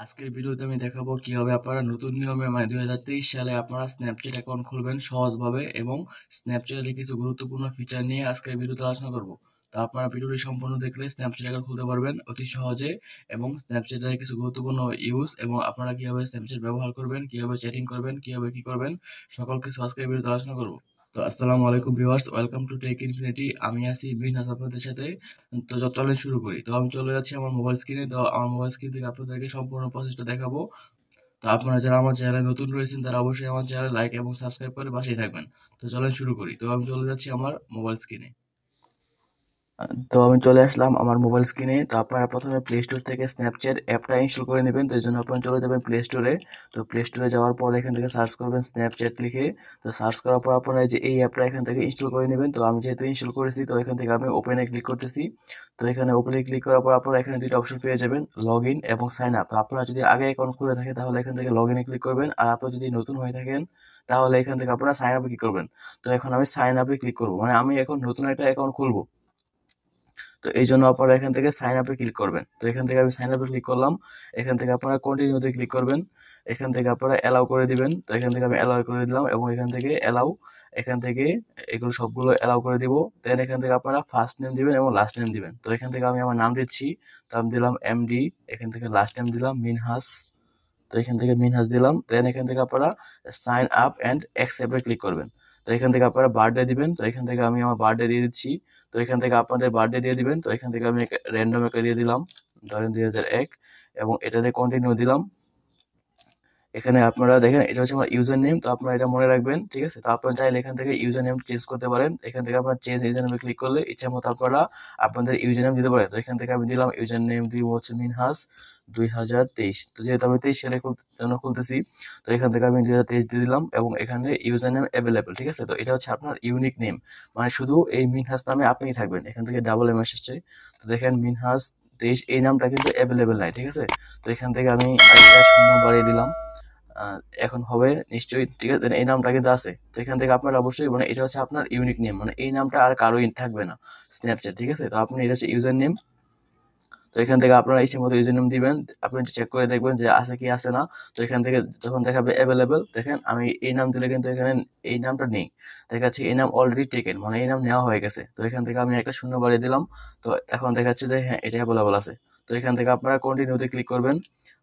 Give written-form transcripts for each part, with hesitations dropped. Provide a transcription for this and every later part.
আজকের ভিডিওতে আমি দেখাবো কিভাবে আপনারা নতুন নিয়মে 2023 সালে আপনারা স্ন্যাপচ্যাট অ্যাকাউন্ট খুলবেন সহজভাবে এবং স্ন্যাপচ্যাটের কিছু গুরুত্বপূর্ণ ফিচার নিয়ে আজকের ভিডিওতে আলোচনা করব। তো আপনারা ভিডিওটি সম্পূর্ণ দেখলে স্ন্যাপচ্যাট অ্যাকাউন্ট খুলতে পারবেন অতি সহজে এবং স্ন্যাপচ্যাটের কিছু গুরুত্বপূর্ণ ইউজ এবং আপনারা কিভাবে স্ন্যাপচ্যাট ব্যবহার করবেন, কিভাবে চ্যাটিং করবেন, কিভাবে কি করবেন সকল কিছু আজকের ভিডিওতে আলোচনা করব। তো আসসালামু আলাইকুম viewers, welcome to tech infinity. আমি আছি বিনাস আপনাদের সাথে। তো চলেন শুরু করি। তো আমি চলে যাচ্ছি আমার মোবাইল স্ক্রিনে। তো আমার মোবাইল স্ক্রিন থেকে আপনাদেরকে সম্পূর্ণ প্রসেসটা দেখাবো। তো আপনারা যারা আমার চ্যানেলে নতুন রয়েছেন তারা অবশ্যই আমার চ্যানেল লাইক এবং সাবস্ক্রাইব করে পাশেই থাকবেন। তো চলেন শুরু করি। তো আমি চলে যাচ্ছি আমার মোবাইল স্ক্রিনে। তো আমি চলে আসলাম আমার মোবাইল স্ক্রিনে। তো আপনারা প্রথমে প্লে স্টোর থেকে স্ন্যাপচ্যাট অ্যাপটা ইনস্টল করে নেবেন। তো এই জন্য আপনারা চলে যাবেন প্লে স্টোরে। তো প্লে স্টোরে যাওয়ার পর এখান থেকে সার্চ করবেন স্ন্যাপচ্যাট লিখে। তো সার্চ করার পর আপনারা এই অ্যাপটা এখান থেকে ইনস্টল করে নেবেন। তো আমি যেহেতু ইনস্টল করেছি তো এখান থেকে আমি ওপেনে ক্লিক করতেছি। তো এখানে ওপেনে ক্লিক করার পর আপনারা এখানে দুইটা অপশন পেয়ে যাবেন, লগ ইন এবং সাইন আপ। তো আপনারা যদি আগে অ্যাকাউন্ট খুলে থাকে তাহলে এখান থেকে লগ ইনে ক্লিক করবেন, আর আপনারা যদি নতুন হয়ে থাকেন তাহলে এখান থেকে আপনারা সাইন আপে ক্লিক করবেন। তো এখন আমি সাইন আপে ক্লিক করবো, মানে আমি এখন নতুন একটা অ্যাকাউন্ট খুলবো। তো এই জন্য আপনারা এখান থেকে সাইন আপে ক্লিক করবেন। তো এখান থেকে আমি সাইন আপে ক্লিক করলাম। এখান থেকে আপনারা কন্টিনিউতে ক্লিক করবেন। এখান থেকে আপনারা অ্যালাউ করে দিবেন। তো এখান থেকে আমি অ্যালাউ করে দিলাম এবং এখান থেকে অ্যালাউ, এখান থেকে এগুলো সবগুলো অ্যালাউ করে দিব। দেন এখান থেকে আপনারা ফার্স্ট নেম দিবেন এবং লাস্ট নেম দিবেন। তো এখান থেকে আমি আমার নাম দিচ্ছি। তো আমি দিলাম এমডি। এখান থেকে লাস্ট নেম দিলাম মিনহাস। তো এখান থেকে মিনহাস দিলাম। দেন এখান থেকে আপনারা সাইন আপ অ্যান্ড অ্যাকসেপ্টে ক্লিক করবেন। তো এখান থেকে আপনারা বার্থডে দিবেন। তো এখান থেকে আমি আমার বার্থডে দিয়ে দিচ্ছি। তো এখান থেকে আপনাদের বার্থডে দিয়ে দিবেন। তো এখান থেকে আমি র্যান্ডম একটা দিয়ে দিলাম, ধরেন 2001, এবং এটাতে কন্টিনিউ দিলাম। এখানে আপনারা দেখেন এটা হচ্ছে আমার ইউজার নেম। তো আপনারা এটা মনে রাখবেন, ঠিক আছে। তো আপনারা চাইলে এখান থেকে ইউজার নেম চেঞ্জ করতে পারেন। এখান থেকে আপনারা চেঞ্জ ইউজার নেমে ক্লিক করলে ইচ্ছা মতো আপনারা আপনাদের ইউজার নেম দিতে পারেন। তো এখান থেকে আমি দিলাম ইউজার নেম দিব হচ্ছে মিনহাস 2023। তো যেহেতু আমি 23 সালে খুলতেছি, তো এখান থেকে আমি 2023 দিয়ে দিলাম এবং এখানে ইউজার নেম অ্যাভেলেবল, ঠিক আছে। তো এটা হচ্ছে আপনার ইউনিক নেম, মানে শুধু এই মিনহাস নামে আপনিই থাকবেন। এখান থেকে ডাবল এম এসেছে। তো দেখেন মিনহাস 23 এই নামটা কিন্তু অ্যাভেলেবল নাই, ঠিক আছে। তো এখান থেকে আমি আরেকটা শূন্য বাড়িয়ে দিলাম। এখন হবে নিশ্চয়ই, ঠিক আছে। এই নামটা কিন্তু আছে। তো এখান থেকে আপনারা অবশ্যই, মানে এটা হচ্ছে আপনার ইউনিক নেম, মানে এই নামটা আর কারোই থাকবে না স্ন্যাপচ্যাট, ঠিক আছে। তো আপনি এটা হচ্ছে ইউজার নেম। তো এখান থেকে আপনারা ইচ্ছে মতো ইউজার নেম দিবেন। আপনি চেক করে দেখবেন যে আছে কি আছে না। তো এখান থেকে যখন দেখাবে অ্যাভেলেবেল, দেখেন আমি এই নাম দিলে কিন্তু এখানে এই নামটা নেই, দেখাচ্ছে এই নাম অলরেডি টেকেন, মানে এই নাম নেওয়া হয়ে গেছে। তো এখান থেকে আমি একটা শূন্য বাড়িয়ে দিলাম। তো এখন দেখাচ্ছে যে হ্যাঁ এটা অ্যাভেলেবল আছে। তো এখান থেকে আপনারা কন্টিনিউতে ক্লিক করবেন।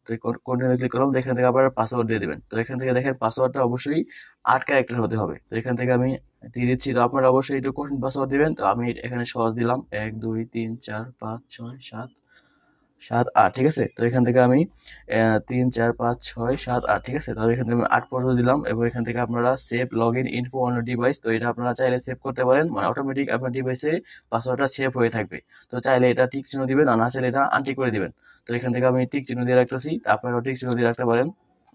তো কন্টিনিউ ক্লিক করলাম। এখান থেকে আপনারা পাসওয়ার্ড দিয়ে দিবেন। তো এখান থেকে দেখেন পাসওয়ার্ডটা অবশ্যই 8 ক্যারেক্টার হতে হবে। তো এখান থেকে আমি দিয়ে দিচ্ছি। তো আপনারা অবশ্যই একটু কঠিন পাসওয়ার্ড দিবেন। তো আমি এখানে সহজ দিলাম 1 2 3 4 5 6 7 7 8, ঠিক আছে। তো এখান থেকে আমি 3 4 5 6 7 8, ঠিক আছে। তাহলে এখান থেকে আমি 8 পর্যন্ত দিলাম এবং এখান থেকে আপনারা save log in info on device, তো এটা আপনারা চাইলে সেভ করতে পারেন, মানে অটোমেটিক আপনার ডিভাইসে পাসওয়ার্ডটা সেভ হয়ে থাকবে। তো চাইলে এটা টিক চিহ্ন দিবেন, আর না চাইলে এটা আনটিক করে দিবেন। তো এখান থেকে আমি টিক চিহ্ন দিয়ে রাখতেছি, আপনারাও টিক চিহ্ন দিয়ে রাখতে পারেন।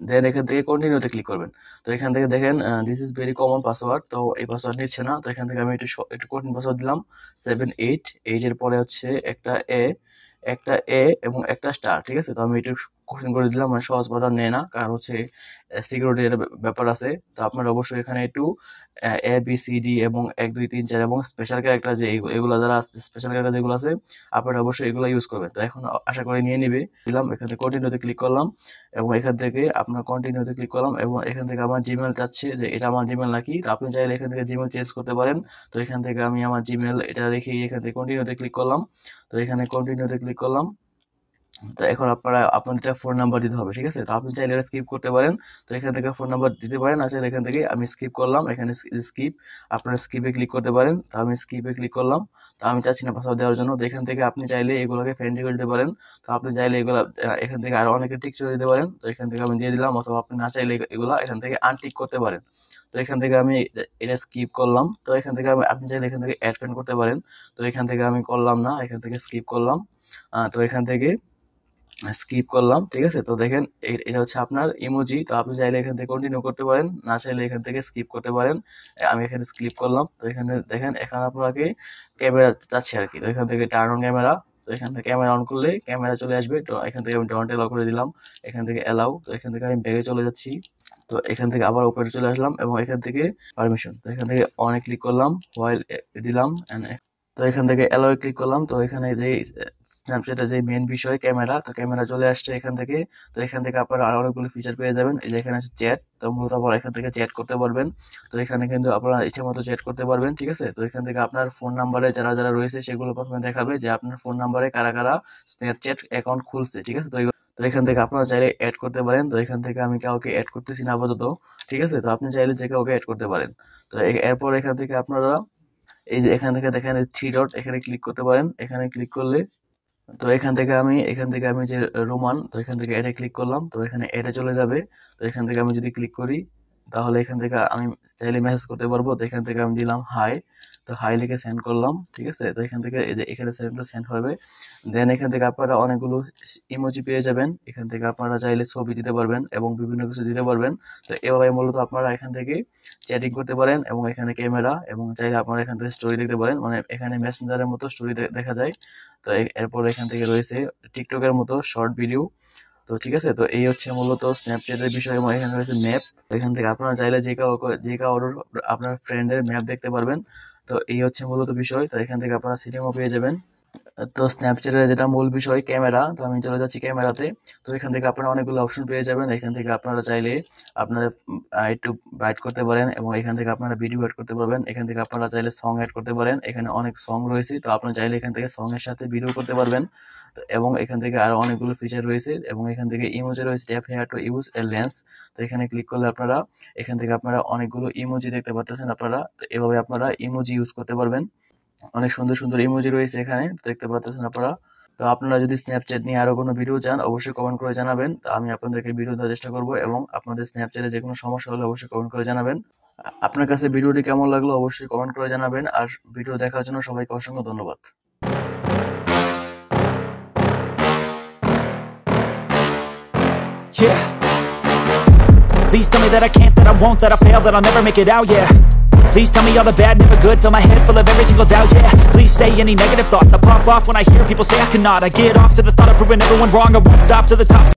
দেন এখান থেকে কন্টিনিউতে ক্লিক করবেন। তো এখান থেকে দেখেন this is very common password, তো এই পাসওয়ার্ড নিচ্ছে না। তো এখান থেকে আমি একটু কঠিন পাসওয়ার্ড দিলাম 7 8 এর পরে হচ্ছে একটা এ এবং একটা স্টার, ঠিক আছে। তো আমি একটু কঠিন করে দিলাম, মানে সহজ পাসওয়ার্ড নেয় না, কারণ হচ্ছে সিকিউরিটির ব্যাপার আছে। তো আপনারা অবশ্যই এখানে একটু এ বি সি ডি এবং 1 2 3 4 এবং স্পেশাল ক্যারেক্টার যে এগুলো যারা আছে, স্পেশাল ক্যারেক্টার যেগুলো আছে আপনারা অবশ্যই এগুলো ইউজ করবেন। তো এখন আশা করি নিয়ে নিবে। দিলাম, এখান থেকে কন্টিনিউতে ক্লিক করলাম এবং এখান থেকে আপনার কন্টিনিউতে ক্লিক করলাম এবং এখান থেকে আমার জিমেল চাচ্ছে যে এটা আমার জিমেল নাকি। তো আপনি চাইলে এখান থেকে জিমেল চেঞ্জ করতে পারেন। তো এখান থেকে আমি আমার জিমেল এটা রেখে এখান থেকে কন্টিনিউতে ক্লিক করলাম। তো এখানে কন্টিনিউতে ক্লিক করলাম। তো এখন আপনাদের ফোন নাম্বার দিতে হবে, ঠিক আছে। তো আপনি চাইলে এটা স্কিপ করতে পারেন। তো এখান থেকে ফোন নাম্বার দিতে পারেন, আসলে এখান থেকে আমি স্কিপ করলাম। এখানে স্কিপ, আপনারা স্কিপে ক্লিক করতে পারেন। তো আমি স্কিপে ক্লিক করলাম। তো আমি চাচ্ছি না পাসওয়ার্ড দেওয়ার জন্য। তো এখান থেকে আপনি চাইলে এগুলোকে ফ্রেন্ডলি করে দিতে পারেন। তো আপনি চাইলে এগুলো এখান থেকে আরো অনেকে টিক করে দিতে পারেন। তো এখান থেকে আমি দিয়ে দিলাম, অথবা আপনি না চাইলে এগুলা এখান থেকে আনটিক করতে পারেন। তো এখান থেকে আমি এটা স্কিপ করলাম। তো এখান থেকে আপনি চাইলে এখান থেকে অ্যাড ফ্রেন্ড করতে পারেন। তো এখান থেকে আমি করলাম না, এখান থেকে স্কিপ করলাম। তো এখান থেকে স্কিপ করলাম, ঠিক আছে। তো দেখেন এটা হচ্ছে আপনার ইমোজি। তো আপনি চাইলে এখান থেকে কন্টিনিউ করতে পারেন, না চাইলে এখান থেকে স্কিপ করতে পারেন। আমি এখানে স্কিপ করলাম। তো এখানে দেখেন এখানে আপনাকে ক্যামেরা চাচ্ছে আর কি। তো এখান থেকে টার্ন অন ক্যামেরা। তো এখান থেকে ক্যামেরা অন করলে ক্যামেরা চলে আসবে। তো এখান থেকে আমি ডন্ট এলাও করে দিলাম। এখান থেকে এলাও। তো এখান থেকে আমি ব্যাগে চলে যাচ্ছি। তো এখান থেকে আবার উপরে চলে আসলাম এবং এখান থেকে পারমিশন। তো এখান থেকে অনে ক্লিক করলাম, হোয়াইল দিলাম, তো এখান থেকে অ্যালোয় ক্লিক করলাম। তো এখানে যে স্ন্যাপচ্যাটের যে মেইন বিষয় ক্যামেরা, তো ক্যামেরা চলে আসছে এখান থেকে। তো এখান থেকে আপনারা আরো অনেকগুলো ফিচার পেয়ে যাবেন। এই যে এখানে আছে চ্যাট, তো মূলত আপনারা এখান থেকে চ্যাট করতে পারবেন। তো এখানে কিন্তু আপনারা ইচ্ছা মতো চ্যাট করতে পারবেন, ঠিক আছে। তো এখান থেকে আপনার ফোন নাম্বারে যারা যারা রয়েছে সেগুলো প্রথমে দেখাবে যে আপনার ফোন নাম্বারে কারা কারা স্ন্যাপচ্যাট অ্যাকাউন্ট খুলছে, ঠিক আছে। তো এখান থেকে আপনারা চাইলে অ্যাড করতে পারেন। তো এখান থেকে আমি কাউকে অ্যাড করতেছি না আপাতত, ঠিক আছে। তো আপনি চাইলে যে কাউকে অ্যাড করতে পারেন। তো এরপর এখান থেকে আপনারা এই যে এখান থেকে দেখেন 3 ডট, এখানে ক্লিক করতে পারেন। এখানে ক্লিক করলে তো এখান থেকে আমি যে রোমান, তো এখান থেকে অ্যাডে ক্লিক করলাম। তো এখানে অ্যাডে চলে যাবে। তো এখান থেকে আমি যদি ক্লিক করি তাহলে এখান থেকে আমি চাইলে মেসেজ করতে পারবো। তো এখান থেকে আমি দিলাম হাই, তো হাই লিখে সেন্ড করলাম, ঠিক আছে। তো এখান থেকে এই যে এখানে সেন্ড হবে। দেন এখান থেকে আপনারা অনেকগুলো ইমোজি পেয়ে যাবেন। এখান থেকে আপনারা চাইলে ছবি দিতে পারবেন এবং বিভিন্ন কিছু দিতে পারবেন। তো এভাবে মূলত আপনারা এখান থেকে চ্যাটিং করতে পারেন এবং এখানে ক্যামেরা এবং চাইলে আপনারা এখান থেকে স্টোরি দেখতে পারেন, মানে এখানে মেসেঞ্জারের মতো স্টোরি দেখা যায়। তো এরপর এখান থেকে রয়েছে টিকটকের মতো শর্ট ভিডিও। তো ঠিক আছে, তো এই হচ্ছে মূলত স্ন্যাপচ্যাটের বিষয়। এবং এখানে রয়েছে ম্যাপ, এখান থেকে আপনারা চাইলে যে কারোর আপনার ফ্রেন্ডের ম্যাপ দেখতে পারবেন। তো এই হচ্ছে মূলত বিষয়। তো এখান থেকে আপনারা সিনেমা পেয়ে যাবেন। তো স্ন্যাপচ্যাটের যেটা মূল বিষয় ক্যামেরা, তো আমি চলে যাচ্ছি ক্যামেরাতে। তো এখান থেকে আপনারা অনেকগুলো অপশন পেয়ে যাবেন। এখান থেকে আপনারা চাইলে আপনারা একটু ব্রাইট করতে পারেন এবং এখান থেকে আপনারা ভিডিও অ্যাড করতে পারবেন। এখান থেকে আপনারা চাইলে সং অ্যাড করতে পারেন। এখানে অনেক সং রয়েছে, তো আপনারা চাইলে এখান থেকে সং এর সাথে ভিডিও করতে পারবেন। তো এবং এখান থেকে আরো অনেকগুলো ফিচার রয়েছে এবং এখান থেকে ইমোজি রয়েছে, tap hair to use a lens. তো এখানে ক্লিক করলে আপনারা এখান থেকে আপনারা অনেকগুলো ইমোজি দেখতে পাচ্ছেন আপনারা। তো এভাবে আপনারা ইমোজি ইউজ করতে পারবেন। অনেক সুন্দর সুন্দর ইমোজি রয়েছে এখানে দেখতে পাচ্ছেন আপনারা। তো আপনারা যদি স্ন্যাপচ্যাট নিয়ে আরো কোনো ভিডিও চান অবশ্যই কমেন্ট করে জানাবেন। তো আমি আপনাদেরকে ভিডিও দেওয়ার চেষ্টা করব এবং আপনাদের স্ন্যাপচ্যাটে যে কোনো সমস্যা হলে অবশ্যই কমেন্ট করে জানাবেন। আপনার কাছে ভিডিওটি কেমন লাগলো অবশ্যই কমেন্ট করে জানাবেন। আর ভিডিও দেখার জন্য সবাইকে অসংখ্য ধন্যবাদ। Yeah. Please tell me that I can't, that I won't, that I fail, that I'll never make it out, yeah. Please tell me all the bad, never good, fill my head full of every single doubt, yeah. Please say any negative thoughts, I pop off when I hear people say I cannot. I get off to the thought of proving everyone wrong, I won't stop to the top.